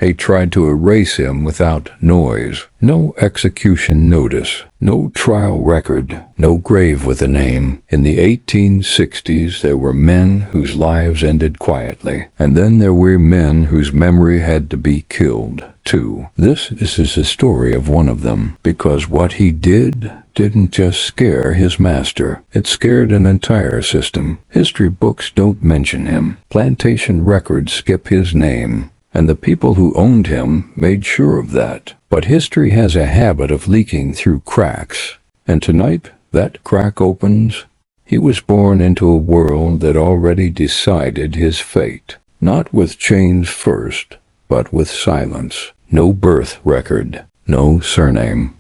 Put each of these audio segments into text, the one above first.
They tried to erase him without noise. No execution notice, no trial record, no grave with a name. In the 1860s, there were men whose lives ended quietly, and then there were men whose memory had to be killed, too. This is the story of one of them, because what he did didn't just scare his master. It scared an entire system. History books don't mention him. Plantation records skip his name. And the people who owned him made sure of that. But history has a habit of leaking through cracks. And tonight, that crack opens. He was born into a world that already decided his fate. Not with chains first, but with silence. No birth record, no surname.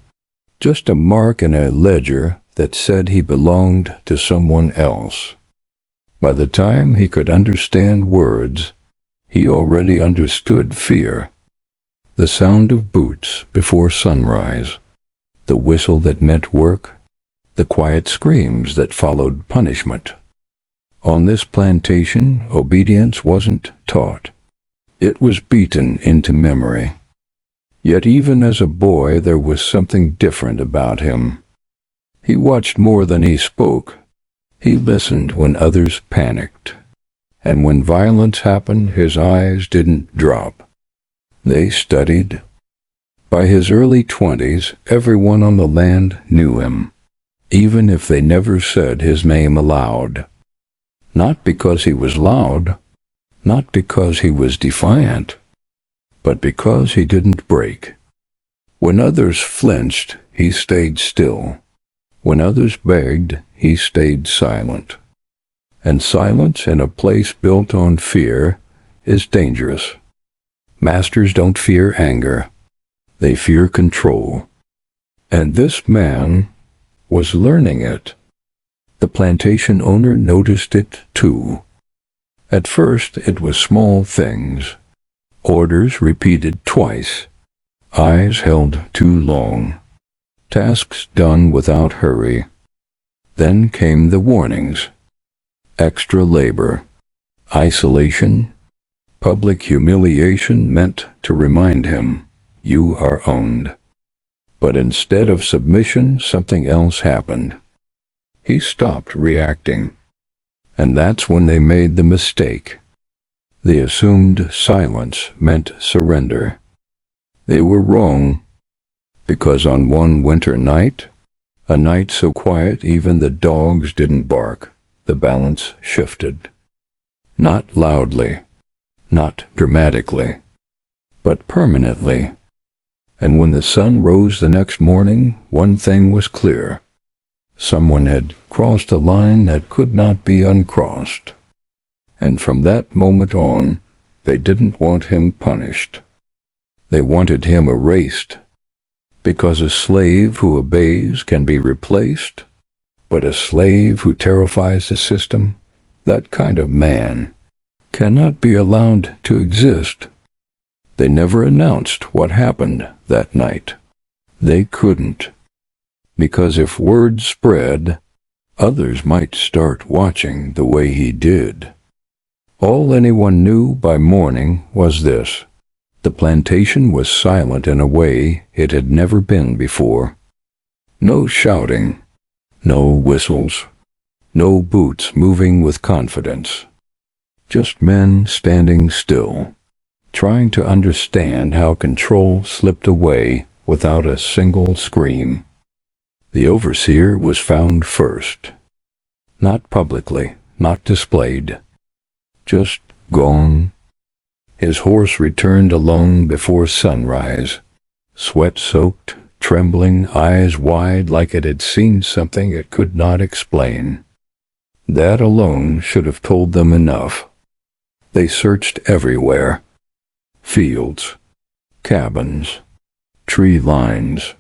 Just a mark in a ledger that said he belonged to someone else. By the time he could understand words, he already understood fear. The sound of boots before sunrise, the whistle that meant work, the quiet screams that followed punishment. On this plantation, obedience wasn't taught. It was beaten into memory. Yet even as a boy, there was something different about him. He watched more than he spoke. He listened when others panicked. And when violence happened, his eyes didn't drop. They studied. By his early 20s, everyone on the land knew him, even if they never said his name aloud. Not because he was loud, not because he was defiant, but because he didn't break. When others flinched, he stayed still. When others begged, he stayed silent. And silence in a place built on fear is dangerous. Masters don't fear anger. They fear control. And this man was learning it. The plantation owner noticed it too. At first, it was small things. Orders repeated twice. Eyes held too long. Tasks done without hurry. Then came the warnings. Extra labor, isolation, public humiliation meant to remind him, you are owned. But instead of submission, something else happened. He stopped reacting. And that's when they made the mistake. They assumed silence meant surrender. They were wrong, because on one winter night, a night so quiet even the dogs didn't bark, the balance shifted. Not loudly, not dramatically, but permanently. And when the sun rose the next morning, one thing was clear. Someone had crossed a line that could not be uncrossed. And from that moment on, they didn't want him punished. They wanted him erased, because a slave who obeys can be replaced, but a slave who terrifies the system, that kind of man, cannot be allowed to exist. They never announced what happened that night. They couldn't, because if word spread, others might start watching the way he did. All anyone knew by morning was this: the plantation was silent in a way it had never been before. No shouting, no whistles, no boots moving with confidence. Just men standing still, trying to understand how control slipped away without a single scream. The overseer was found first. Not publicly, not displayed. Just gone. His horse returned alone before sunrise, sweat-soaked, trembling, eyes wide like it had seen something it could not explain. That alone should have told them enough. They searched everywhere. Fields, cabins, tree lines.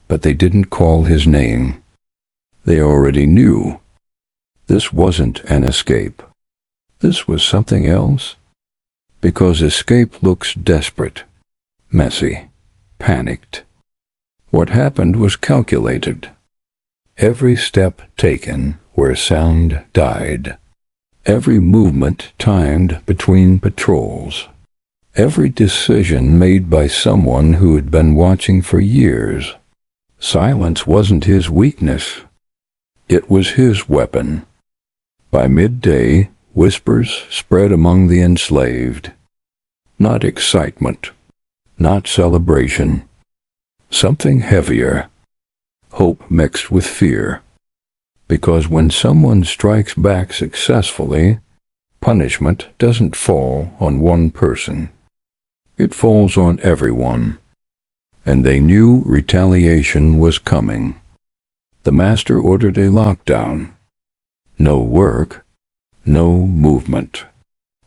But they didn't call his name. They already knew. This wasn't an escape. This was something else. Because escape looks desperate, messy, panicked. What happened was calculated. Every step taken where sound died. Every movement timed between patrols. Every decision made by someone who had been watching for years. Silence wasn't his weakness. It was his weapon. By midday, whispers spread among the enslaved. Not excitement, not celebration. Something heavier. Hope mixed with fear. Because when someone strikes back successfully, punishment doesn't fall on one person. It falls on everyone. And they knew retaliation was coming. The master ordered a lockdown. No work, no movement.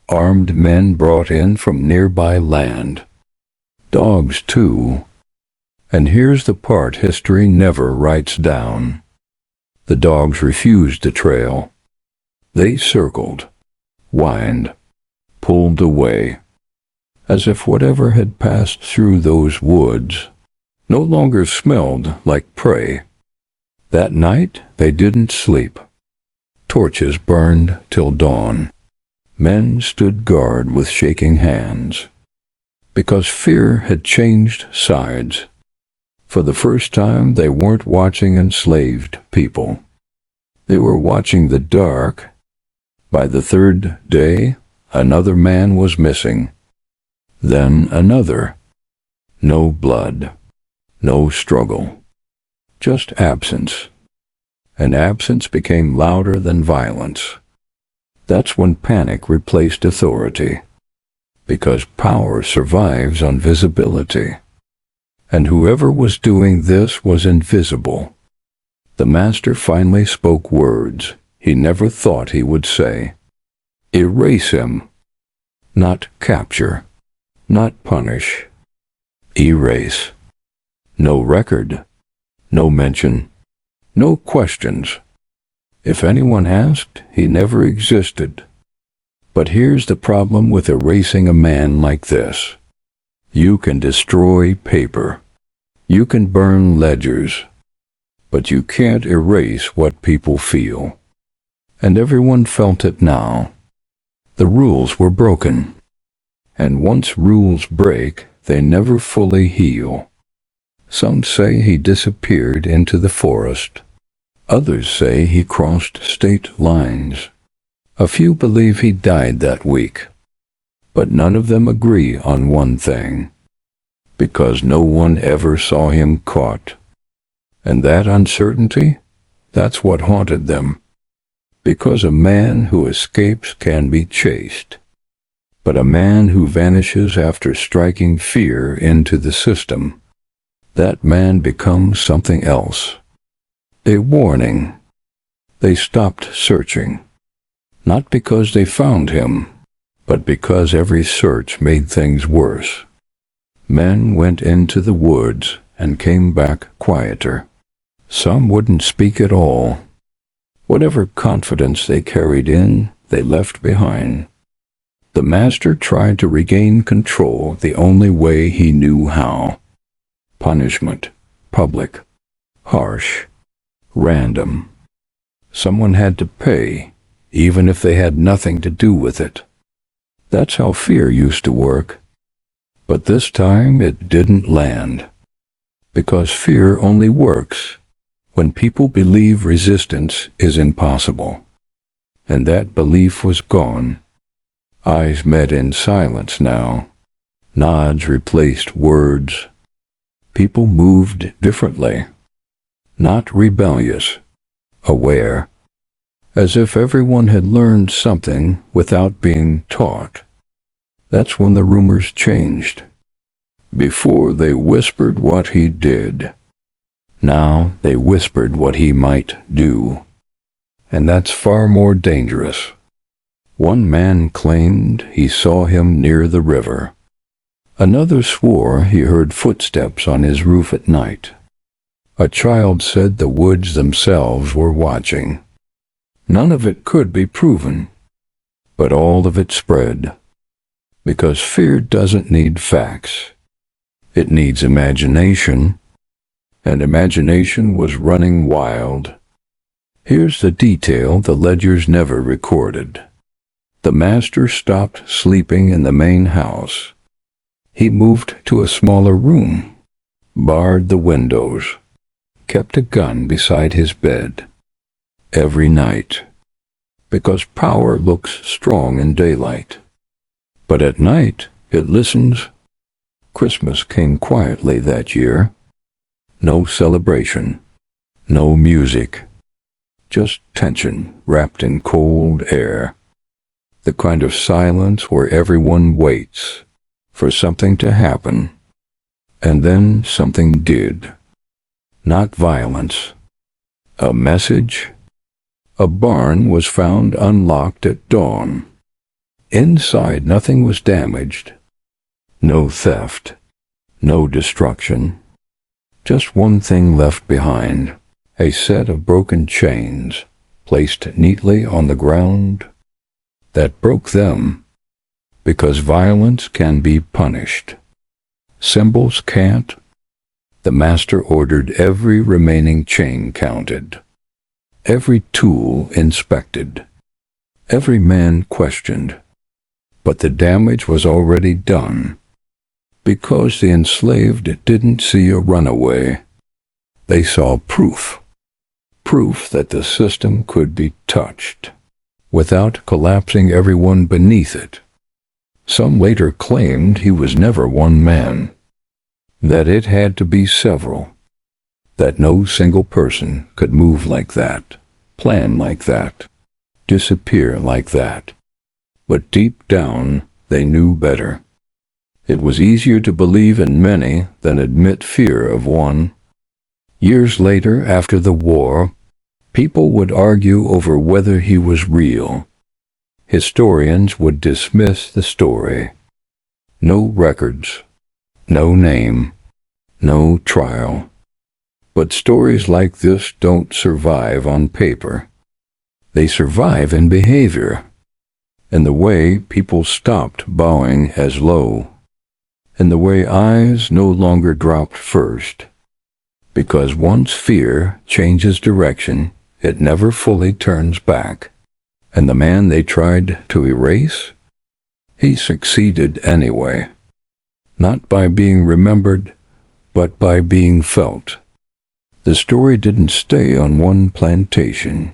Armed men brought in from nearby land. Dogs, too. And here's the part history never writes down. The dogs refused the trail. They circled, whined, pulled away, as if whatever had passed through those woods no longer smelled like prey. That night they didn't sleep. Torches burned till dawn. Men stood guard with shaking hands, because fear had changed sides. For the first time, they weren't watching enslaved people. They were watching the dark. By the third day, another man was missing. Then another. No blood, no struggle, just absence. And absence became louder than violence. That's when panic replaced authority, because power survives on visibility. And whoever was doing this was invisible. The master finally spoke words he never thought he would say. Erase him. Not capture. Not punish. Erase. No record. No mention. No questions. If anyone asked, he never existed. But here's the problem with erasing a man like this. You can destroy paper. You can burn ledgers. But you can't erase what people feel. And everyone felt it now. The rules were broken. And once rules break, they never fully heal. Some say he disappeared into the forest. Others say he crossed state lines. A few believe he died that week. But none of them agree on one thing. Because no one ever saw him caught. And that uncertainty, that's what haunted them. Because a man who escapes can be chased. But a man who vanishes after striking fear into the system, that man becomes something else. A warning. They stopped searching. Not because they found him, but because every search made things worse. Men went into the woods and came back quieter. Some wouldn't speak at all. Whatever confidence they carried in, they left behind. The master tried to regain control the only way he knew how. Punishment, public, harsh, random. Someone had to pay, even if they had nothing to do with it. That's how fear used to work. But this time it didn't land. Because fear only works when people believe resistance is impossible. And that belief was gone. Eyes met in silence now. Nods replaced words. People moved differently. Not rebellious, aware. As if everyone had learned something without being taught. That's when the rumors changed. Before they whispered what he did. Now they whispered what he might do. And that's far more dangerous. One man claimed he saw him near the river. Another swore he heard footsteps on his roof at night. A child said the woods themselves were watching. None of it could be proven, but all of it spread. Because fear doesn't need facts. It needs imagination, and imagination was running wild. Here's the detail the ledgers never recorded. The master stopped sleeping in the main house. He moved to a smaller room, barred the windows, kept a gun beside his bed. Every night, because power looks strong in daylight, but at night it listens. Christmas came quietly that year. No celebration, no music, just tension wrapped in cold air. The kind of silence where everyone waits for something to happen. And then something did. Not violence. A message. A barn was found unlocked at dawn. Inside nothing was damaged. No theft. No destruction. Just one thing left behind. A set of broken chains placed neatly on the ground that broke them, because violence can be punished. Symbols can't. The master ordered every remaining chain counted, every tool inspected, every man questioned. But the damage was already done, because the enslaved didn't see a runaway. They saw proof that the system could be touched, without collapsing everyone beneath it. Some later claimed he was never one man, that it had to be several, that no single person could move like that, plan like that, disappear like that. But deep down, they knew better. It was easier to believe in many than admit fear of one. Years later, after the war, people would argue over whether he was real. Historians would dismiss the story. No records, no name, no trial. But stories like this don't survive on paper. They survive in behavior, in the way people stopped bowing as low, in the way eyes no longer dropped first. Because once fear changes direction, it never fully turns back. And the man they tried to erase, he succeeded anyway. Not by being remembered, but by being felt. The story didn't stay on one plantation.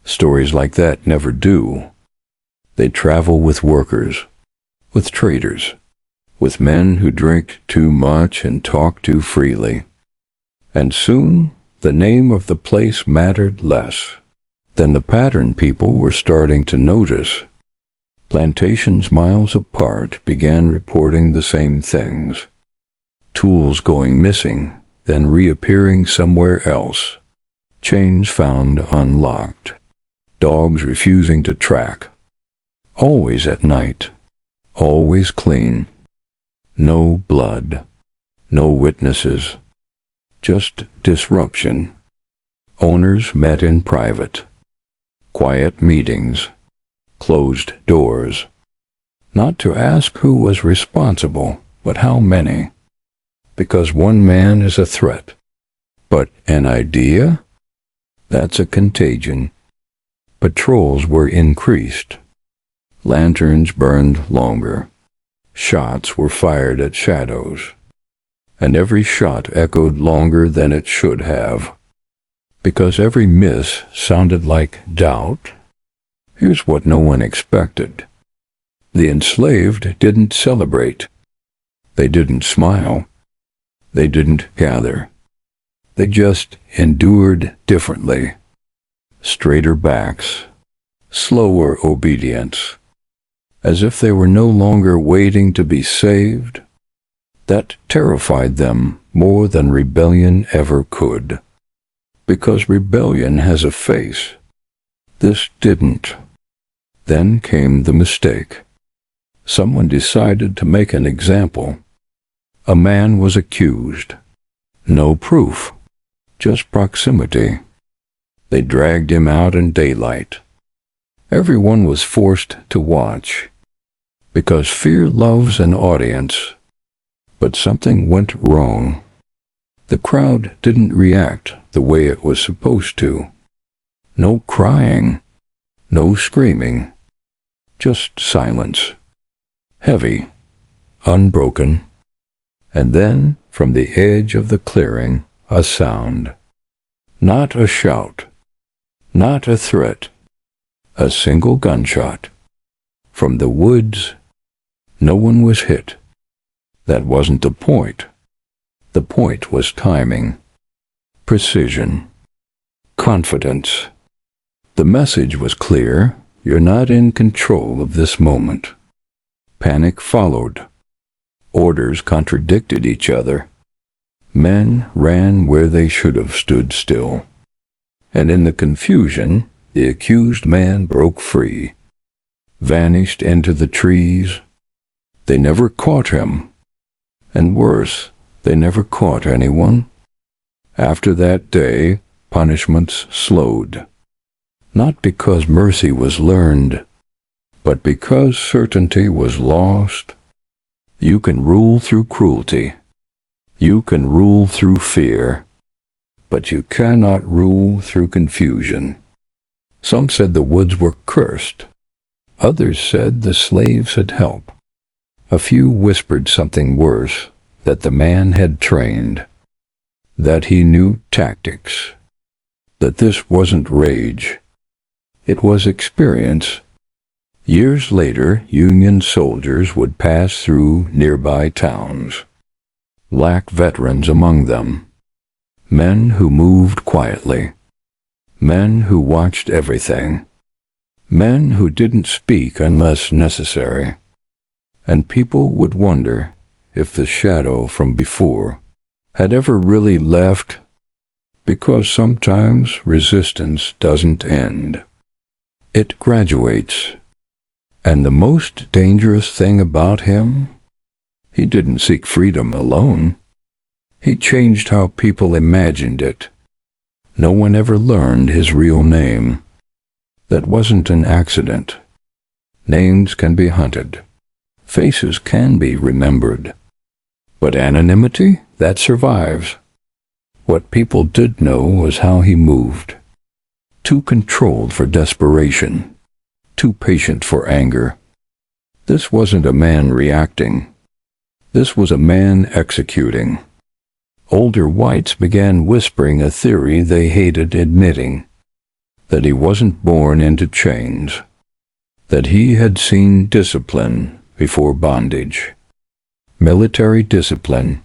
Stories like that never do. They travel with workers, with traders, with men who drink too much and talk too freely. And soon, the name of the place mattered less. Then the pattern people were starting to notice. Plantations miles apart began reporting the same things. Tools going missing, then reappearing somewhere else. Chains found unlocked. Dogs refusing to track. Always at night. Always clean. No blood. No witnesses. Just disruption. Owners met in private. Quiet meetings. Closed doors. Not to ask who was responsible, but how many. Because one man is a threat. But an idea? That's a contagion. Patrols were increased. Lanterns burned longer. Shots were fired at shadows. And every shot echoed longer than it should have. Because every miss sounded like doubt. Here's what no one expected. The enslaved didn't celebrate. They didn't smile. They didn't gather. They just endured differently. Straighter backs. Slower obedience. As if they were no longer waiting to be saved. That terrified them more than rebellion ever could. Because rebellion has a face. This didn't. Then came the mistake. Someone decided to make an example. A man was accused. No proof, just proximity. They dragged him out in daylight. Everyone was forced to watch. Because fear loves an audience. But something went wrong. The crowd didn't react the way it was supposed to. No crying, no screaming, just silence. Heavy, unbroken, and then, from the edge of the clearing, a sound. Not a shout, not a threat, a single gunshot. From the woods, no one was hit. That wasn't the point. The point was timing, precision, confidence. The message was clear: you're not in control of this moment. Panic followed. Orders contradicted each other. Men ran where they should have stood still. And in the confusion, the accused man broke free, vanished into the trees. They never caught him. And worse, they never caught anyone. After that day, punishments slowed. Not because mercy was learned, but because certainty was lost. You can rule through cruelty. You can rule through fear. But you cannot rule through confusion. Some said the woods were cursed. Others said the slaves had help. A few whispered something worse, that the man had trained, that he knew tactics, that this wasn't rage. It was experience. Years later, Union soldiers would pass through nearby towns. Black veterans among them. Men who moved quietly. Men who watched everything. Men who didn't speak unless necessary. And people would wonder if the shadow from before had ever really left, because sometimes resistance doesn't end. It graduates. And the most dangerous thing about him? He didn't seek freedom alone. He changed how people imagined it. No one ever learned his real name. That wasn't an accident. Names can be hunted. Faces can be remembered. But anonymity, that survives. What people did know was how he moved. Too controlled for desperation. Too patient for anger. This wasn't a man reacting. This was a man executing. Older whites began whispering a theory they hated admitting, that he wasn't born into chains, that he had seen discipline before bondage. Military discipline.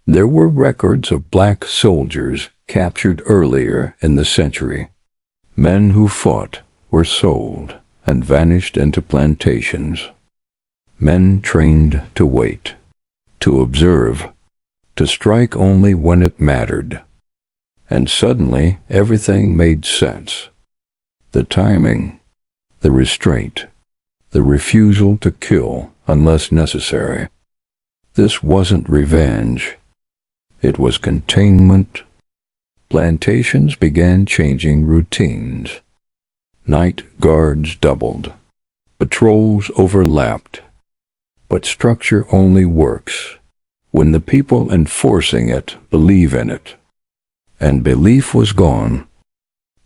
There were records of black soldiers captured earlier in the century. Men who fought were sold and vanished into plantations. Men trained to wait, to observe, to strike only when it mattered. And suddenly everything made sense. The timing, the restraint, the refusal to kill unless necessary. This wasn't revenge. It was containment. Plantations began changing routines. Night guards doubled. Patrols overlapped. But structure only works when the people enforcing it believe in it. And belief was gone,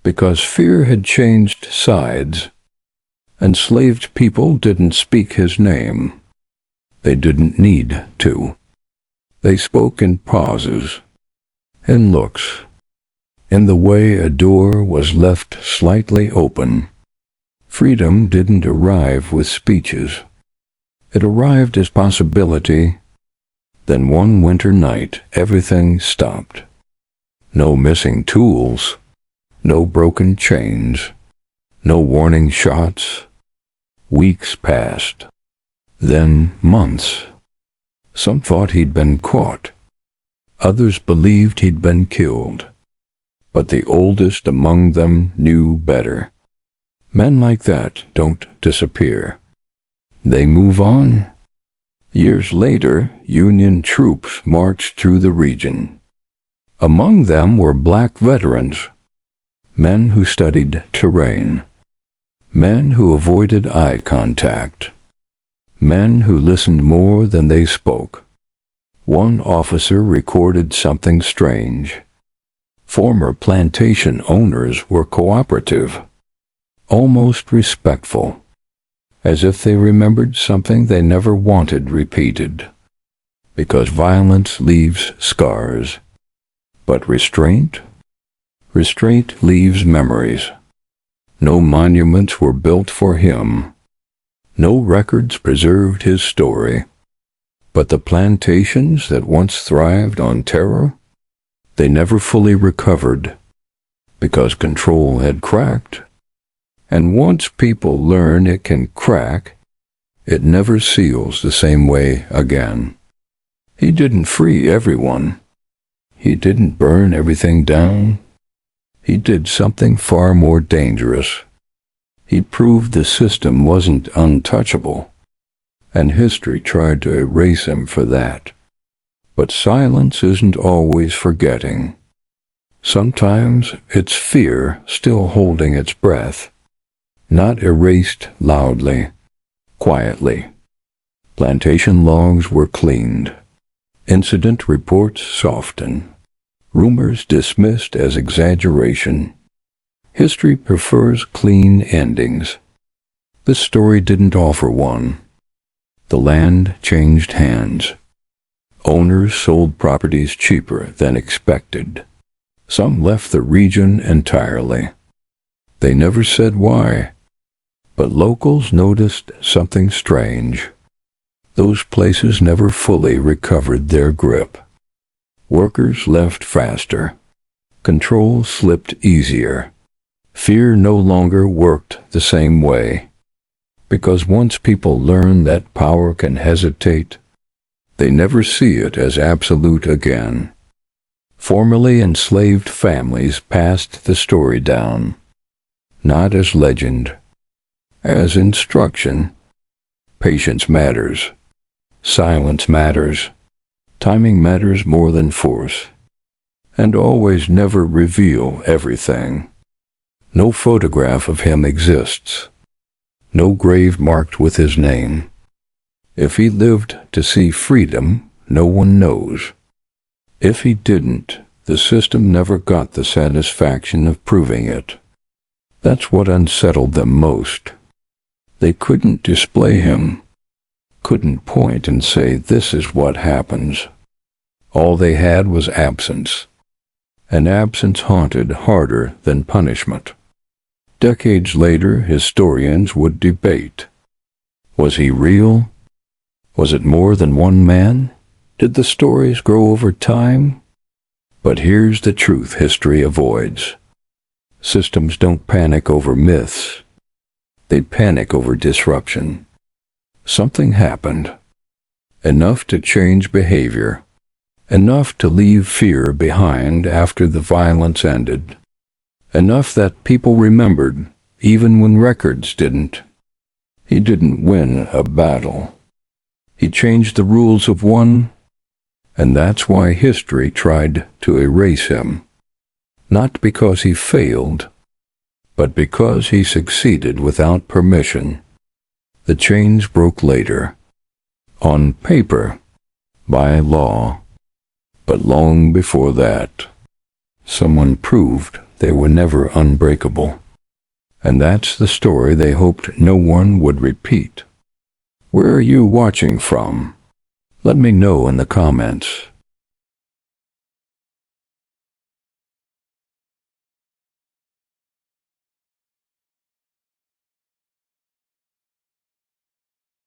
because fear had changed sides. Enslaved people didn't speak his name. They didn't need to. They spoke in pauses, in looks, in the way a door was left slightly open. Freedom didn't arrive with speeches. It arrived as possibility. Then one winter night, everything stopped. No missing tools, no broken chains, no warning shots. Weeks passed, then months. Some thought he'd been caught. Others believed he'd been killed. But the oldest among them knew better. Men like that don't disappear. They move on. Years later, Union troops marched through the region. Among them were black veterans, men who studied terrain, men who avoided eye contact, men who listened more than they spoke. One officer recorded something strange. Former plantation owners were cooperative, almost respectful. as if they remembered something they never wanted repeated. Because violence leaves scars, but restraint leaves memories. No monuments were built for him. No records preserved his story. But the plantations that once thrived on terror, they never fully recovered, because control had cracked. And once people learn it can crack, it never seals the same way again. He didn't free everyone. He didn't burn everything down. He did something far more dangerous. He proved the system wasn't untouchable, and history tried to erase him for that. But silence isn't always forgetting. Sometimes it's fear still holding its breath, not erased loudly, quietly. Plantation logs were cleaned. Incident reports softened. Rumors dismissed as exaggeration. History prefers clean endings. This story didn't offer one. The land changed hands. Owners sold properties cheaper than expected. Some left the region entirely. They never said why, but locals noticed something strange. Those places never fully recovered their grip. Workers left faster. Control slipped easier. Fear no longer worked the same way. Because once people learn that power can hesitate, they never see it as absolute again. Formerly enslaved families passed the story down, not as legend, as instruction. Patience matters. Silence matters. Timing matters more than force. And always never reveal everything. No photograph of him exists. No grave marked with his name. If he lived to see freedom, no one knows. If he didn't, the system never got the satisfaction of proving it. That's what unsettled them most. They couldn't display him, couldn't point and say, "This is what happens." All they had was absence, and absence haunted harder than punishment. Decades later, historians would debate. Was he real? Was it more than one man? Did the stories grow over time? But here's the truth history avoids. Systems don't panic over myths. They panic over disruption. Something happened. Enough to change behavior. Enough to leave fear behind after the violence ended. Enough that people remembered, even when records didn't. He didn't win a battle. He changed the rules of one, and that's why history tried to erase him. Not because he failed, but because he succeeded without permission. The chains broke later, on paper, by law, but long before that, someone proved they were never unbreakable. And that's the story they hoped no one would repeat. Where are you watching from? Let me know in the comments.